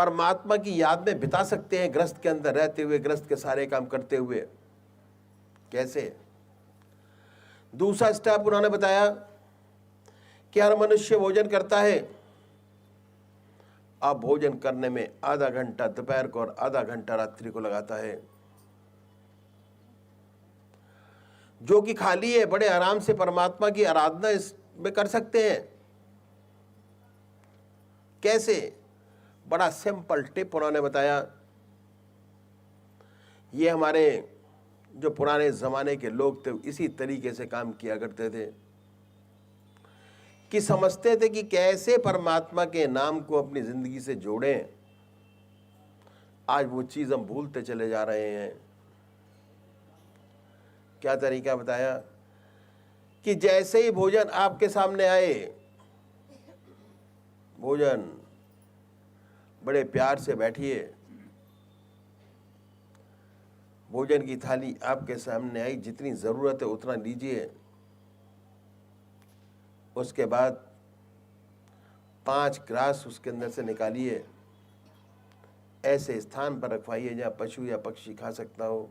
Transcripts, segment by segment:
परमात्मा की याद में बिता सकते हैं, गृहस्थ के अंदर रहते हुए, गृहस्थ के सारे काम करते हुए। कैसे? दूसरा स्टेप उन्होंने बताया कि हर मनुष्य भोजन करता है, अब भोजन करने में आधा घंटा दोपहर को और आधा घंटा रात्रि को लगाता है, जो कि खाली है। बड़े आराम से परमात्मा की आराधना इसमें कर सकते हैं। कैसे? बड़ा सिंपल टिप उन्होंने बताया। ये हमारे जो पुराने ज़माने के लोग थे इसी तरीके से काम किया करते थे कि समझते थे कि कैसे परमात्मा के नाम को अपनी ज़िंदगी से जोड़ें। आज वो चीज़ हम भूलते चले जा रहे हैं। क्या तरीका बताया कि जैसे ही भोजन आपके सामने आए, भोजन बड़े प्यार से बैठिए, भोजन की थाली आपके सामने आई, जितनी ज़रूरत है उतना लीजिए। उसके बाद 5 ग्रास उसके अंदर से निकालिए, ऐसे स्थान पर रखवाइए जहाँ पशु या पक्षी खा सकता हो।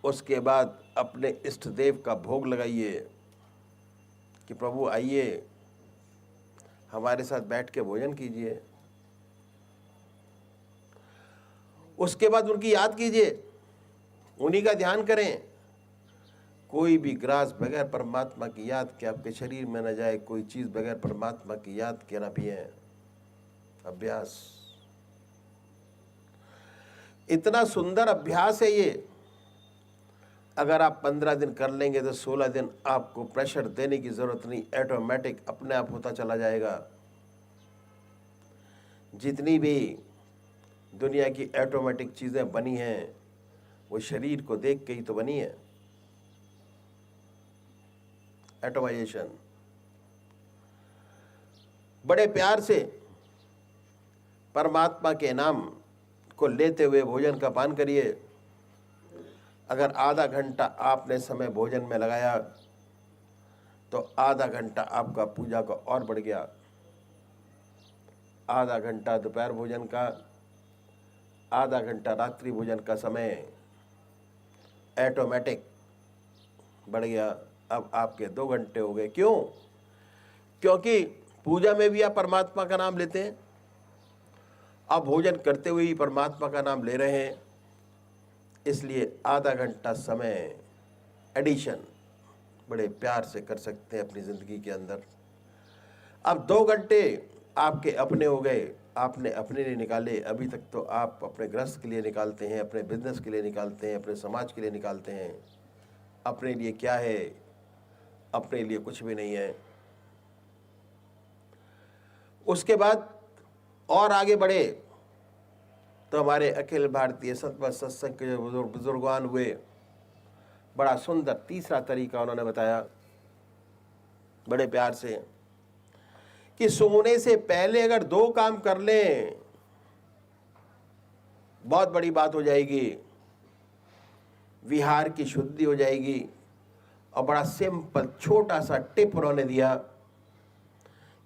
उसके बाद अपने इष्ट देव का भोग लगाइए कि प्रभु आइए, हमारे साथ बैठ के भोजन कीजिए। उसके बाद उनकी याद कीजिए, उन्हीं का ध्यान करें। कोई भी ग्रास बगैर परमात्मा की याद के आपके शरीर में न जाए, कोई चीज़ बगैर परमात्मा की याद के न पिए। अभ्यास, इतना सुंदर अभ्यास है ये। अगर आप 15 दिन कर लेंगे तो 16 दिन आपको प्रेशर देने की ज़रूरत नहीं, ऑटोमेटिक अपने आप होता चला जाएगा। जितनी भी दुनिया की ऑटोमेटिक चीज़ें बनी हैं वो शरीर को देख के ही तो बनी है। एटोमाइजेशन। बड़े प्यार से परमात्मा के नाम को लेते हुए भोजन का पान करिए। अगर आधा घंटा आपने समय भोजन में लगाया तो आधा घंटा आपका पूजा का और बढ़ गया। आधा घंटा दोपहर भोजन का, आधा घंटा रात्रि भोजन का समय ऑटोमेटिक बढ़ गया। अब आपके 2 घंटे हो गए। क्यों? क्योंकि पूजा में भी आप परमात्मा का नाम लेते हैं, आप भोजन करते हुए ही परमात्मा का नाम ले रहे हैं, इसलिए आधा घंटा समय एडिशन बड़े प्यार से कर सकते हैं अपनी ज़िंदगी के अंदर। अब 2 घंटे आपके अपने हो गए, आपने अपने लिए निकाले। अभी तक तो आप अपने गृहस्थ के लिए निकालते हैं, अपने बिजनेस के लिए निकालते हैं, अपने समाज के लिए निकालते हैं। अपने लिए क्या है? अपने लिए कुछ भी नहीं है। उसके बाद और आगे बढ़े तो हमारे अखिल भारतीय सतपथ सत्संग के जो बुजुर्गान हुए, बड़ा सुंदर तीसरा तरीका उन्होंने बताया बड़े प्यार से कि सोने से पहले अगर 2 काम कर लें बहुत बड़ी बात हो जाएगी, विहार की शुद्धि हो जाएगी। और बड़ा सिंपल छोटा सा टिप उन्होंने दिया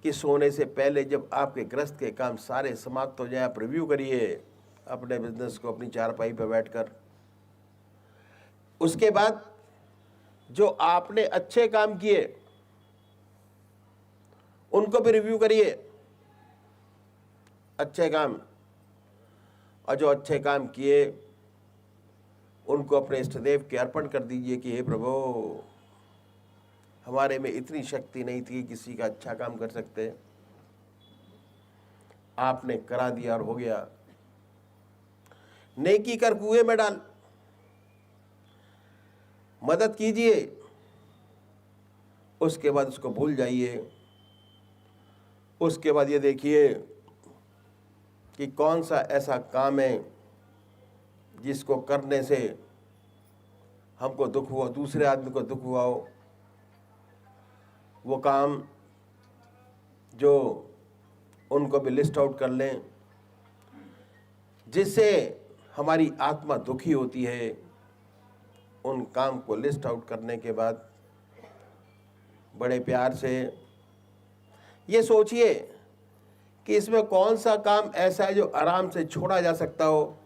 कि सोने से पहले जब आपके गृहस्थ के काम सारे समाप्त हो जाए, आप रिव्यू करिए अपने बिजनेस को अपनी चारपाई पर बैठकर। उसके बाद जो आपने अच्छे काम किए उनको भी रिव्यू करिए, अच्छे काम। और जो अच्छे काम किए उनको अपने इष्टदेव के अर्पण कर दीजिए कि हे प्रभु, हमारे में इतनी शक्ति नहीं थी किसी का अच्छा काम कर सकते, आपने करा दिया और हो गया। नेकी कर कुएं में डाल, मदद कीजिए, उसके बाद उसको भूल जाइए। उसके बाद ये देखिए कि कौन सा ऐसा काम है जिसको करने से हमको दुख हुआ, दूसरे आदमी को दुख हुआ हो। वो काम जो उनको भी लिस्ट आउट कर लें जिससे हमारी आत्मा दुखी होती है। उन काम को लिस्ट आउट करने के बाद बड़े प्यार से ये सोचिए कि इसमें कौन सा काम ऐसा है जो आराम से छोड़ा जा सकता हो।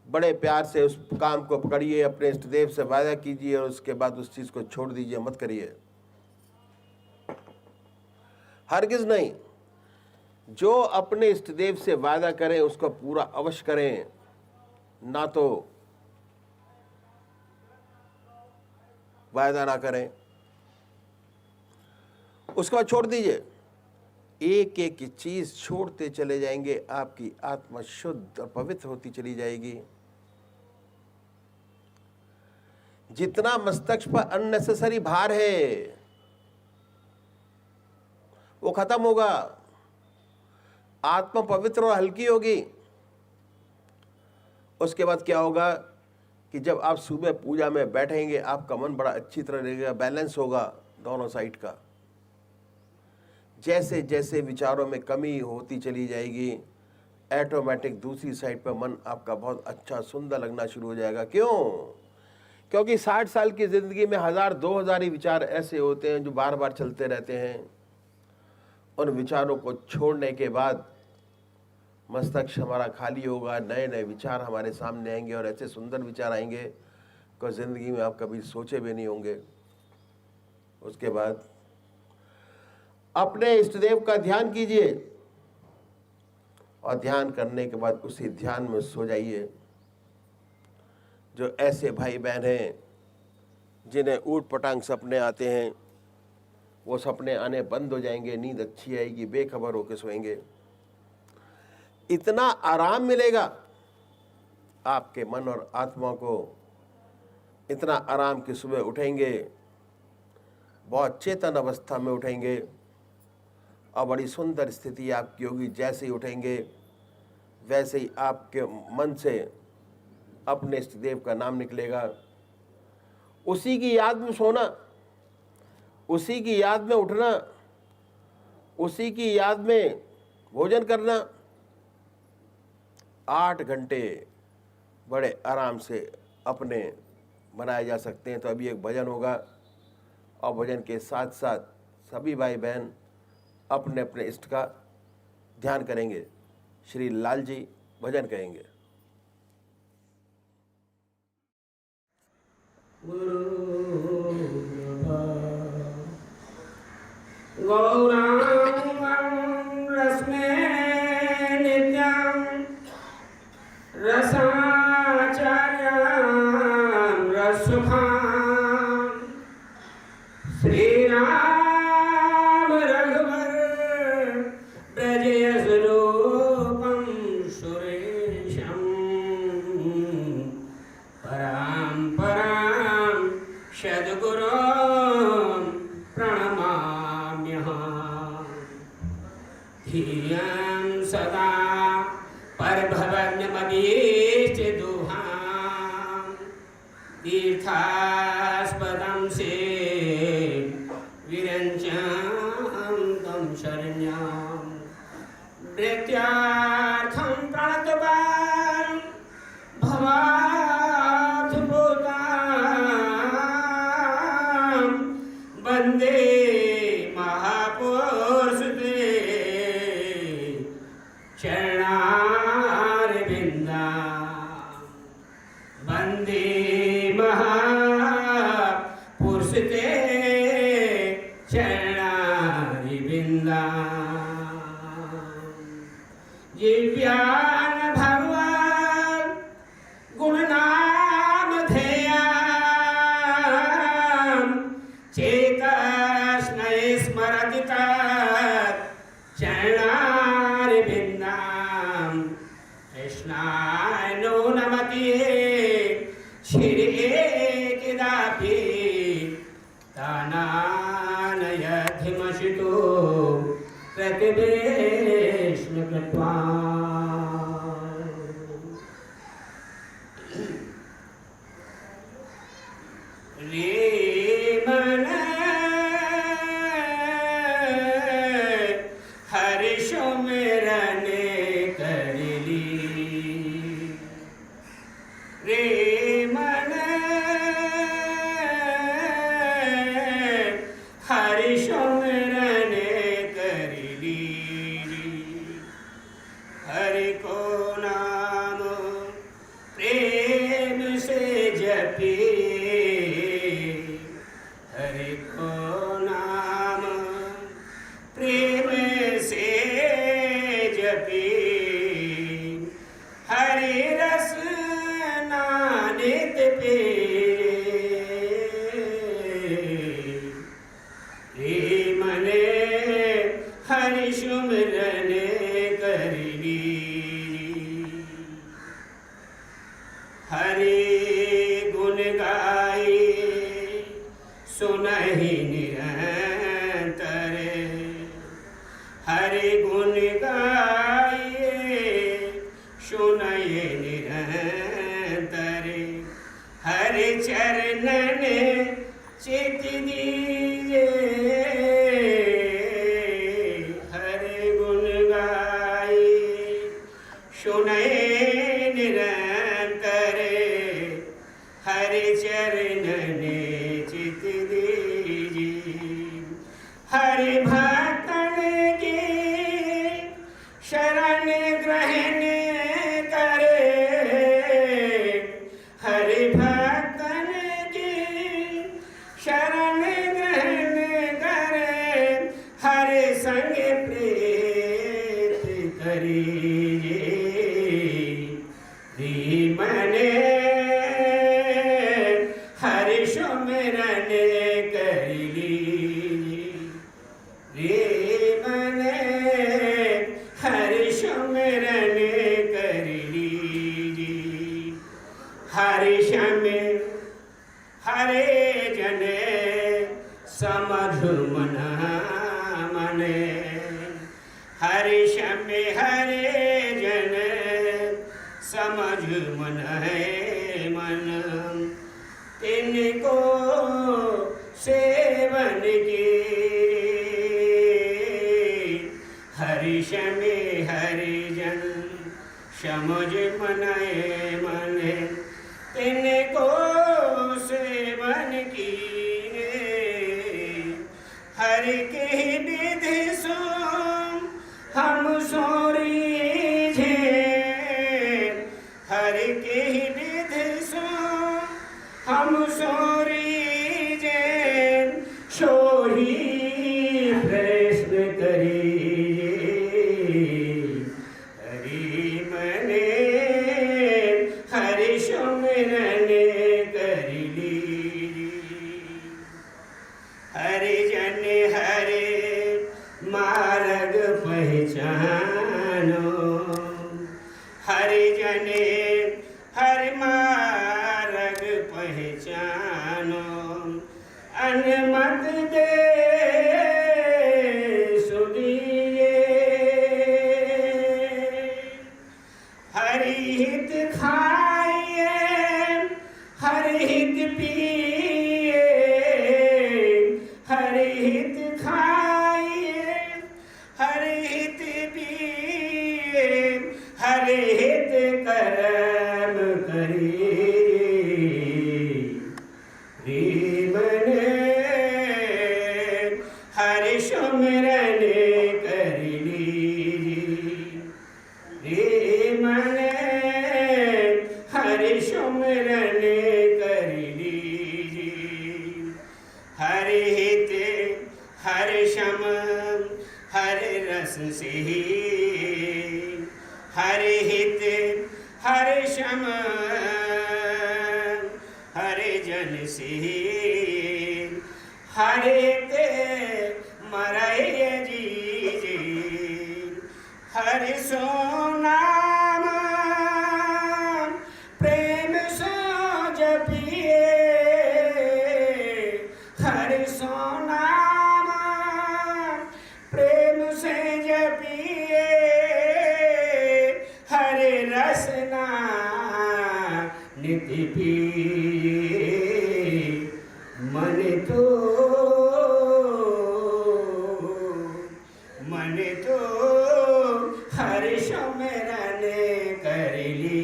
बड़े प्यार से उस काम को पकड़िए, अपने इष्ट देव से वादा कीजिए और उसके बाद उस चीज को छोड़ दीजिए, मत करिए, हरगिज नहीं। जो अपने इष्ट देव से वादा करें उसको पूरा अवश्य करें, ना तो वायदा ना करें, उसके बाद छोड़ दीजिए। एक एक चीज छोड़ते चले जाएंगे, आपकी आत्मा शुद्ध और पवित्र होती चली जाएगी। जितना मस्तिष्क पर अननेसेसरी भार है वो खत्म होगा, आत्मा पवित्र और हल्की होगी। उसके बाद क्या होगा कि जब आप सुबह पूजा में बैठेंगे, आपका मन बड़ा अच्छी तरह रहेगा, बैलेंस होगा दोनों साइड का। जैसे जैसे विचारों में कमी होती चली जाएगी, ऑटोमेटिक दूसरी साइड पर मन आपका बहुत अच्छा सुंदर लगना शुरू हो जाएगा। क्यों? क्योंकि 60 साल की जिंदगी में 1000-2000 ही विचार ऐसे होते हैं जो बार बार चलते रहते हैं। उन विचारों को छोड़ने के बाद मस्तिष्क हमारा खाली होगा, नए नए विचार हमारे सामने आएंगे और ऐसे सुंदर विचार आएंगे कि जिंदगी में आप कभी सोचे भी नहीं होंगे। उसके बाद अपने इष्ट देव का ध्यान कीजिए और ध्यान करने के बाद उसी ध्यान में सो जाइए। जो ऐसे भाई बहन हैं जिन्हें ऊट पटांग सपने आते हैं, वो सपने आने बंद हो जाएंगे, नींद अच्छी आएगी, बेखबर होकर सोएंगे। इतना आराम मिलेगा आपके मन और आत्मा को, इतना आराम कि सुबह उठेंगे बहुत चेतन अवस्था में उठेंगे और बड़ी सुंदर स्थिति आपकी होगी। जैसे ही उठेंगे वैसे ही आपके मन से अपने इष्ट देव का नाम निकलेगा। उसी की याद में सोना, उसी की याद में उठना, उसी की याद में भोजन करना। 8 घंटे बड़े आराम से अपने बनाए जा सकते हैं। तो अभी एक भजन होगा और भजन के साथ साथ सभी भाई बहन अपने अपने इष्ट का ध्यान करेंगे। श्री लाल जी भजन कहेंगे। गौरांगं रस्मे नित्यं रसाचार्यं रसुखां श्रीराम रघुवर ब्रजयसरूपं सुरेशं परां सद्गुरुं प्रणमाम्यहम्। धियं सदा परभवनमभीष्टदुहां तीर्थास्पदं से विरञ्चं तं शरण्यं मृत्यार्थं प्रणतवान् भवाद्भुतां वन्दे महापुरुषते चरणारविन्दां वन्दे महापुरुषते चरणारविन्दां दिव्यान् भगवान् गुणनामधेयान् चेतस्मै स्मरति तत् चरणारविन्दां कृष्णाय नो नमति शिरेकिदापि तानानयधिमशितो प्रतिवेश्मकृत्वा। रेमन हर्षो मेरने करली रेमन हर्षो मेरने निरंतर हरि गुण गाइए सुनाइए निरंतर हरि चरणन चित दीजिए हरि गुण गाइए सुनाइए निरंतर हरि चरणन चित दीजिए हरि भक्तन की शरण ग्रहण करे हरि भक्तन की शरण ग्रहण करे हरि संग प्रीत करिए धीमने हरि सुमिरन कर लीजिए मने हरि सुमिरन कर लीजिए हरि शमे हरे जने समधुर मना मने हरि शमे हरे जन समझ मन है मन तिनको सेवन की हरि शमे हरि जन समझ मन है मन तिनको सेवन की हरि के विधि सो हम सोरी हरि के विधि सो हम सोरी जे सोही प्रश्न करिए हरि मने हरि सुमिरन कर लीजिए हरि जन हरि मार्ग पहचानो हरि जने हरि मार्ग पहचानो अनुमत दे सुनिए हरि हित खाइए हरि हित पिए हरि हित खाइए हरि हित पिए हरि हित कर्म करिए मने हरि सुमिरन कर लीजिए मने हरि सुमिरन कर लीजिए हरि हित हरि शम हरि रस से हरि हित हरि शम हरि जन से हरि ते मरय जीजे हरि सो नाम प्रेम सो जपिए हरि सो नाम प्रेम से जपिए हरि रसना नित्य पिए मन तो हरि सुमिरन कर ली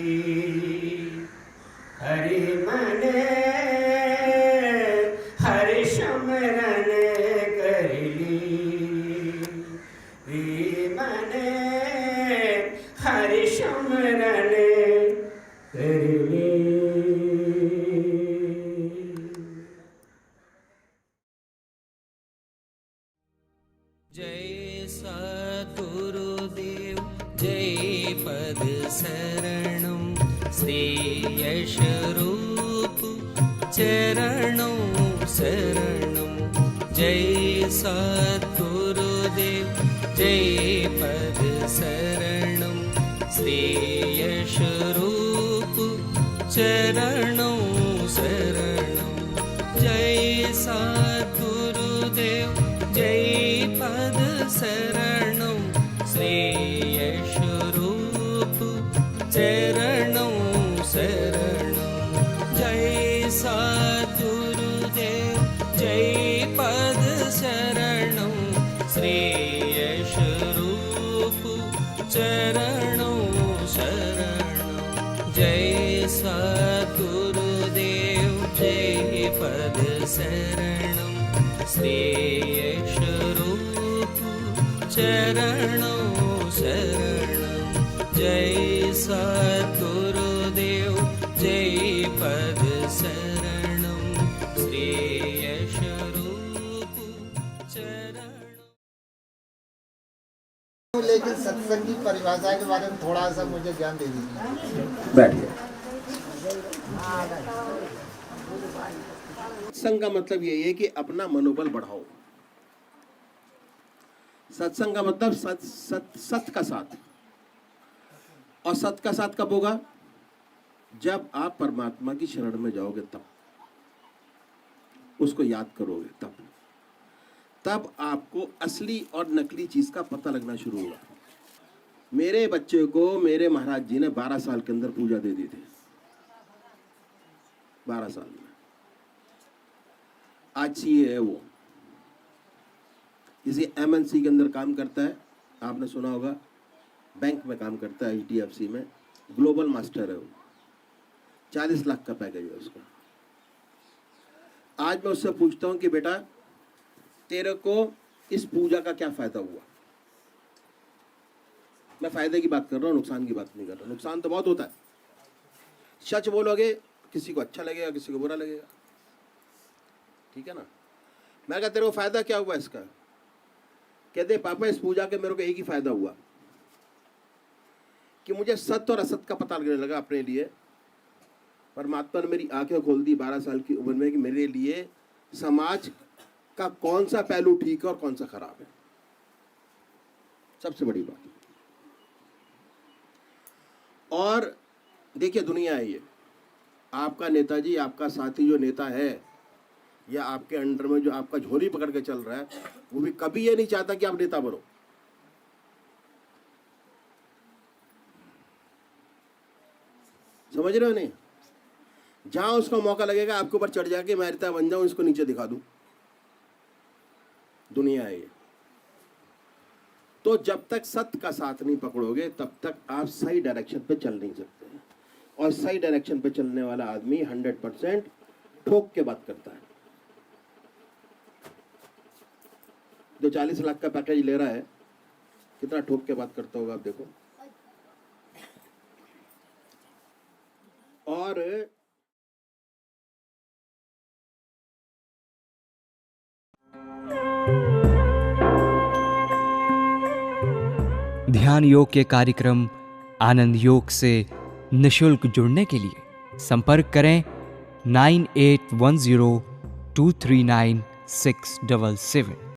हरि मने हरि सुमिरन कर ली मने हरि सुमिरन कर ली जय सद्गुरुदेव जय पद शरणं श्री यश रूप चरणों शरणं जय सद्गुरुदेव जय पद शरणं श्री यश रूप चरणों शरणं जय सद्गुरु गुरुदेव जय पद शरणं श्रेयस्वरूप चरणं शरणं जय सद्गुरुदेव जय पद शरणं श्रेयस्वरूप चरणं शरणं जय सद्गुरुदेव जय पद शरणं श्रेयस्वरूप चरणं शरणं जय सद्गुरुदेव जय पद शरणं श्रेयस्वरूप चरणं। लेकिन सत्संग की परिभाषा के बारे में थोड़ा सा मुझे ज्ञान दे दीजिए। बैठिए। सत्संग का मतलब यही है कि अपना मनोबल बढ़ाओ। सत्संग का मतलब सत का साथ। और सत का साथ कब होगा? जब आप परमात्मा की शरण में जाओगे, तब उसको याद करोगे, तब आपको असली और नकली चीज का पता लगना शुरू होगा। मेरे बच्चे को मेरे महाराज जी ने 12 साल के अंदर पूजा दे दी थी। 12 साल में। आज सीए है वो, किसी एमएनसी के अंदर काम करता है, आपने सुना होगा, बैंक में काम करता है, HDFC में, ग्लोबल मास्टर है वो। 40 लाख का पैकेज है उसका। आज मैं उससे पूछता हूं कि बेटा तेरे को इस पूजा का क्या फायदा हुआ? मैं फायदे की बात कर रहा हूं, नुकसान की बात नहीं कर रहा। नुकसान तो बहुत होता है। सच बोलोगे किसी को अच्छा लगेगा, किसी को बुरा लगेगा, ठीक है ना। मैं कहा तेरे को फायदा क्या हुआ इसका? कहते पापा इस पूजा के मेरे को एक ही फायदा हुआ कि मुझे सत्य और असत्य का पता लगने लगा अपने लिए। परमात्मा ने मेरी आंखें खोल दी 12 साल की उम्र में कि मेरे लिए समाज का कौन सा पहलू ठीक है और कौन सा खराब है। सबसे बड़ी बात। और देखिए दुनिया है ये, आपका नेताजी, आपका साथी जो नेता है या आपके अंडर में जो आपका झोली पकड़ के चल रहा है, वो भी कभी ये नहीं चाहता कि आप नेता बनो। समझ रहे हो नहीं? जहां उसको मौका लगेगा आपके ऊपर चढ़ जाके मैं नेता बन जाऊं, इसको नीचे दिखा दूं। दुनिया है ये। तो जब तक सत्य का साथ नहीं पकड़ोगे तब तक आप सही डायरेक्शन पे चल नहीं सकते हैं। और सही डायरेक्शन पे चलने वाला आदमी 100% ठोक के बात करता है। जो 40 लाख का पैकेज ले रहा है, कितना ठोक के बात करता होगा आप देखो। और ध्यान योग के कार्यक्रम आनंद योग से निशुल्क जुड़ने के लिए संपर्क करें 9810239677।